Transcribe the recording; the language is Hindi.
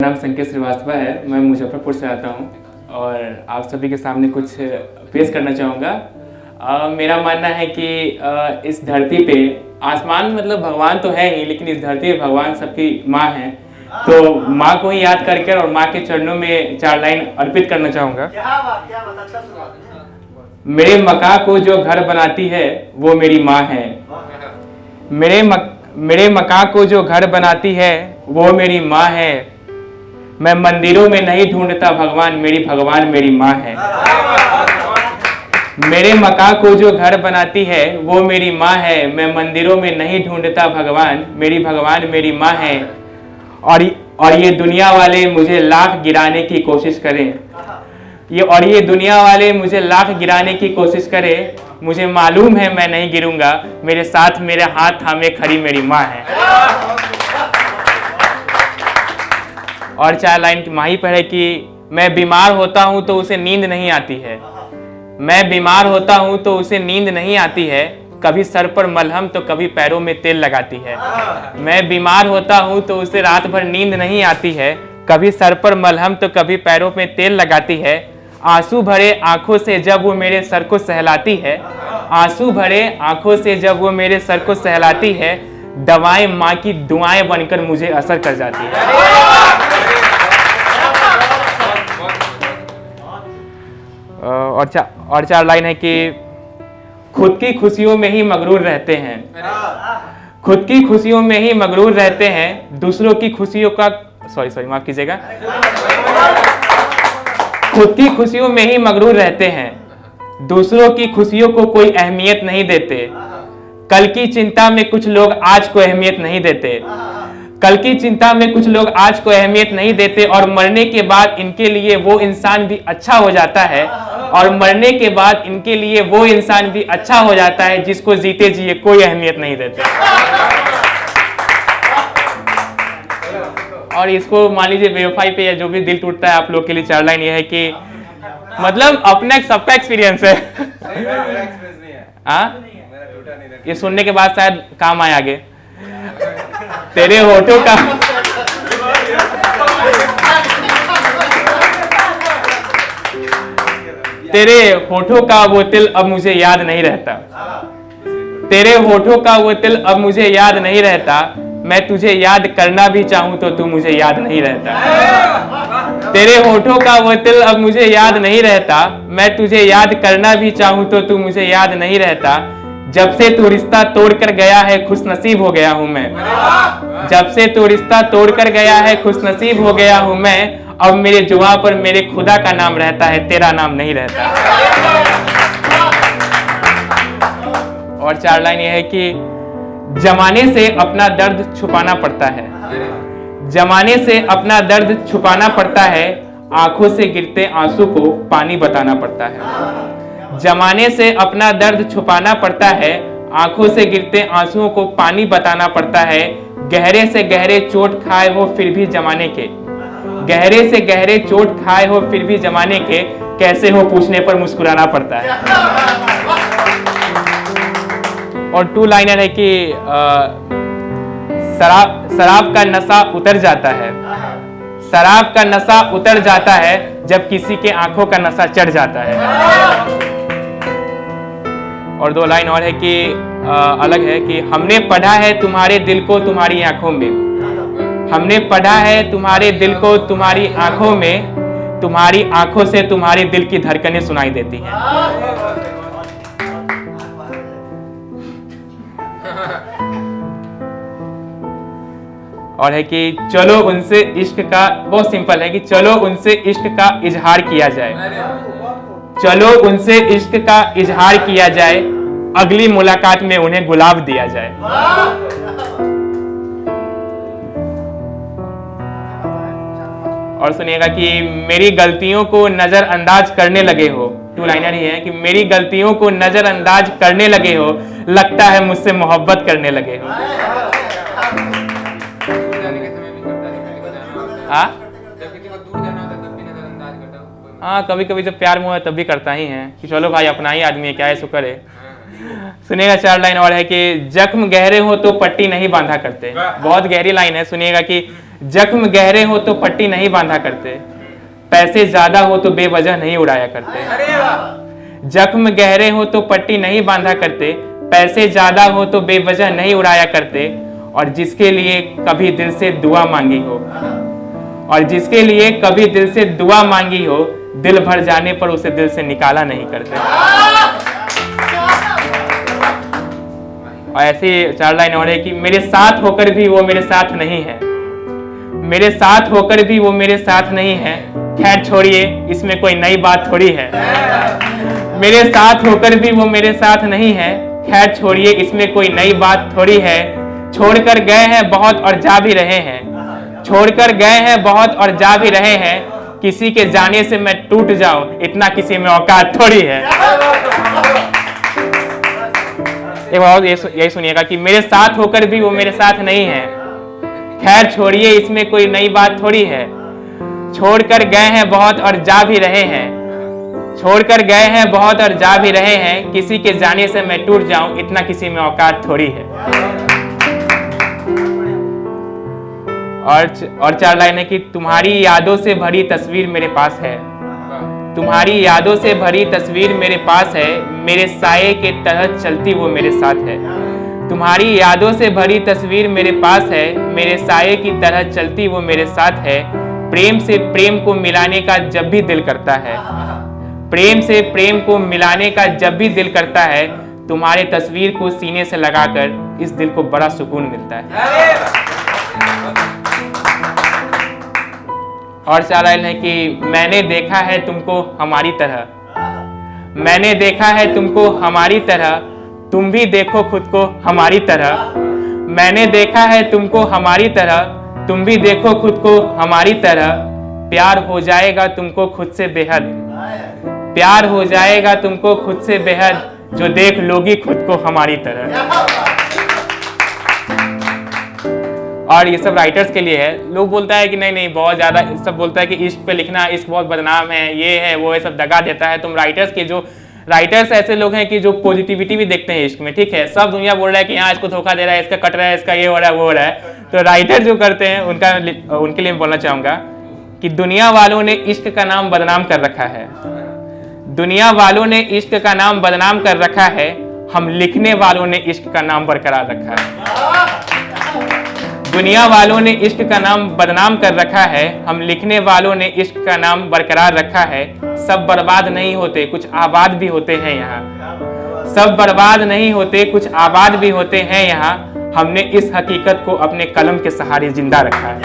नाम संकेत श्रीवास्तव है। मैं मुजफ्फरपुर से आता हूँ और आप सभी के सामने कुछ पेश करना चाहूँगा। मेरा मानना है कि इस धरती पे आसमान मतलब भगवान तो है ही, लेकिन इस धरती पे भगवान सबकी माँ है। तो माँ को ही याद करके और माँ के चरणों में 4 लाइन अर्पित करना चाहूँगा। मेरे मकान को जो घर बनाती है वो मेरी माँ है। मेरे मकान को जो घर बनाती है वो मेरी माँ है। मैं मंदिरों में नहीं ढूंढता भगवान, मेरी भगवान मेरी माँ है। मेरे मकान को जो घर बनाती है वो मेरी माँ है। मैं मंदिरों में नहीं ढूंढता भगवान, मेरी भगवान मेरी माँ है। और ये दुनिया वाले मुझे लाख गिराने की कोशिश करें, ये दुनिया वाले मुझे लाख गिराने की कोशिश करें, मुझे मालूम है मैं नहीं गिरूंगा। मेरे साथ मेरे हाथ थामे खड़ी मेरी माँ है। और 4 लाइन की माही पढ़े कि मैं बीमार होता हूं तो उसे नींद नहीं आती है। मैं बीमार होता हूं तो उसे नींद नहीं आती है। कभी सर पर मलहम तो कभी पैरों में तेल लगाती है। मैं बीमार होता हूं तो उसे रात भर नींद नहीं आती है। कभी सर पर मलहम तो कभी पैरों में तेल लगाती है। आंसू भरे आंखों से जब वो मेरे सर को सहलाती है, आंसू भरे आंखों से जब वो मेरे सर को सहलाती है, दवाएं माँ की दुआएं बनकर मुझे असर कर जाती है। और 4 लाइन है कि खुद की खुशियों में ही मगरूर रहते हैं, खुद की खुशियों में ही मगरूर रहते हैं, दूसरों की खुशियों का माफ कीजिएगा, खुद की खुशियों में ही मगरूर रहते हैं, दूसरों की खुशियों को कोई अहमियत नहीं देते। कल की चिंता में कुछ लोग आज को अहमियत नहीं देते, कल की चिंता में कुछ लोग आज को अहमियत नहीं देते। और मरने के बाद इनके लिए वो इंसान भी अच्छा हो जाता है, और मरने के बाद इनके लिए वो इंसान भी अच्छा हो जाता है जिसको जीते जिए कोई अहमियत नहीं देते। और इसको मान लीजिए वेरीफाई पे या जो भी दिल टूटता है, आप लोग के लिए 4 लाइन ये है कि मतलब अपना सबका एक्सपीरियंस है। हाँ, ये सुनने के बाद शायद काम आए आगे। तेरे होठों का तेरे होठों का वो तिल अब मुझे याद नहीं रहता, तेरे होठों का वो तिल अब मुझे याद नहीं रहता। मैं तुझे याद करना भी चाहूं तो तू मुझे याद नहीं रहता। तेरे होठों का वो तिल अब मुझे याद नहीं रहता। मैं तुझे याद करना भी चाहूं तो तू मुझे याद नहीं रहता। जब से तू रिश्ता तोड़कर गया है खुशनसीब हो गया हूं मैं। जब से तू रिश्ता तोड़कर गया है खुशनसीब हो गया हूं मैं। अब मेरे जुबां पर मेरे खुदा का नाम रहता है, तेरा नाम नहीं रहता। और 4 लाइन ये है कि जमाने से अपना दर्द छुपाना पड़ता है, जमाने से अपना दर्द छुपाना पड़ता है। आंखों से गिरते आंसू को पानी बताना पड़ता है। जमाने से अपना दर्द छुपाना पड़ता है। आंखों से गिरते आंसुओं को पानी बताना पड़ता है। गहरे से गहरे चोट खाए हो फिर भी जमाने के, गहरे से गहरे चोट खाए हो फिर भी जमाने के, कैसे हो पूछने पर मुस्कुराना पड़ता है। और 2 लाइनर है कि शराब का नशा उतर जाता है, शराब का नशा उतर जाता है जब किसी के आंखों का नशा चढ़ जाता है। और 2 लाइन और है कि अलग है कि हमने पढ़ा है तुम्हारे दिल को तुम्हारी आंखों में, हमने पढ़ा है तुम्हारे दिल को तुम्हारी आंखों में, तुम्हारी आंखों से तुम्हारे दिल की धड़कनें सुनाई देती हैं। और है कि चलो उनसे इश्क का, बहुत सिंपल है कि चलो उनसे इश्क का इजहार किया जाए, चलो उनसे इश्क का इजहार किया जाए, अगली मुलाकात में उन्हें गुलाब दिया जाए। और सुनिएगा कि मेरी गलतियों को नजरअंदाज करने लगे हो। 2 लाइनर ही है कि मेरी गलतियों को नजरअंदाज करने लगे हो, लगता है मुझसे मोहब्बत करने लगे हो। हाँ, कभी कभी जब प्यार में हो तब भी करता ही है कि चलो भाई अपना ही आदमी है, क्या है शुक्र है। सुनिएगा 4 लाइन और है कि जख्म गहरे हो तो पट्टी नहीं बांधा करते। बहुत गहरी लाइन है, सुनिएगा कि जख्म गहरे हो तो पट्टी नहीं बांधा करते, पैसे ज्यादा हो तो बेवजह नहीं उड़ाया करते। जख्म गहरे हो तो पट्टी नहीं बांधा करते, पैसे ज्यादा हो तो बेवजह नहीं उड़ाया करते, और जिसके लिए कभी दिल से दुआ मांगी हो, और जिसके लिए कभी दिल से दुआ मांगी हो, दिल भर जाने पर उसे दिल से निकाला नहीं करते। और ऐसी 4 लाइन और है कि मेरे साथ होकर भी वो मेरे साथ नहीं है, मेरे साथ होकर भी वो मेरे साथ नहीं है, खैर छोड़िए इसमें कोई नई बात थोड़ी है। मेरे साथ होकर भी वो मेरे साथ नहीं है, खैर छोड़िए इसमें कोई नई बात थोड़ी है। छोड़कर गए हैं बहुत और जा भी रहे हैं, छोड़कर गए हैं बहुत और जा भी रहे हैं, किसी के जाने से मैं टूट जाऊं इतना किसी में औकात थोड़ी है। एक बार यही सुनिएगा कि मेरे साथ होकर भी वो मेरे साथ नहीं है, खैर छोड़िए इसमें कोई नई बात थोड़ी है। छोड़कर गए हैं बहुत और जा भी रहे हैं, छोड़कर गए हैं बहुत और जा भी रहे हैं, किसी के जाने से मैं टूट जाऊं इतना किसी में औकात थोड़ी है। और 4 लाइन है कि तुम्हारी यादों से भरी तस्वीर मेरे पास है, तुम्हारी यादों से भरी तस्वीर मेरे पास है, मेरे साये के तरह चलती वो मेरे साथ है। तुम्हारी यादों से भरी तस्वीर मेरे पास है, मेरे साये की तरह चलती वो मेरे साथ है। प्रेम से प्रेम को मिलाने का जब भी दिल करता है, प्रेम से प्रेम को मिलाने का जब भी दिल करता है, तुम्हारे तस्वीर को सीने से लगाकर इस दिल को बड़ा सुकून मिलता है। और 4 लाइन है कि मैंने देखा है तुमको हमारी तरह, मैंने देखा है तुमको हमारी तरह, तुम भी देखो खुद को हमारी तरह। मैंने देखा है तुमको हमारी तरह, तुम भी देखो खुद को हमारी तरह। प्यार हो जाएगा तुमको खुद से बेहद, प्यार हो जाएगा तुमको खुद से बेहद, जो देख लोगी खुद को हमारी तरह। और ये सब राइटर्स के लिए है। लोग बोलता है कि नहीं बहुत ज्यादा सब बोलता है कि इश्क पे लिखना, इश्क बहुत बदनाम है, ये है वो है, सब दगा देता है। तुम राइटर्स के जो राइटर्स ऐसे लोग हैं कि जो पॉजिटिविटी भी देखते हैं इश्क में, ठीक है। सब दुनिया बोल रहा है कि यहाँ इसको धोखा दे रहा है, इसका कट रहा है, इसका ये हो रहा है वो हो रहा है, तो राइटर जो करते हैं उनके लिए मैं बोलना चाहूंगा कि दुनिया वालों ने इश्क का नाम बदनाम कर रखा है, दुनिया वालों ने इश्क का नाम बदनाम कर रखा है, हम लिखने वालों ने इश्क का नाम बरकरार रखा है। दुनिया वालों ने इश्क का नाम बदनाम कर रखा है, हम लिखने वालों ने इश्क का नाम बरकरार रखा है। सब बर्बाद नहीं होते, कुछ आबाद भी होते हैं यहाँ, सब बर्बाद नहीं होते, कुछ आबाद भी होते हैं यहाँ। हमने इस हकीकत को अपने कलम के सहारे जिंदा रखा है।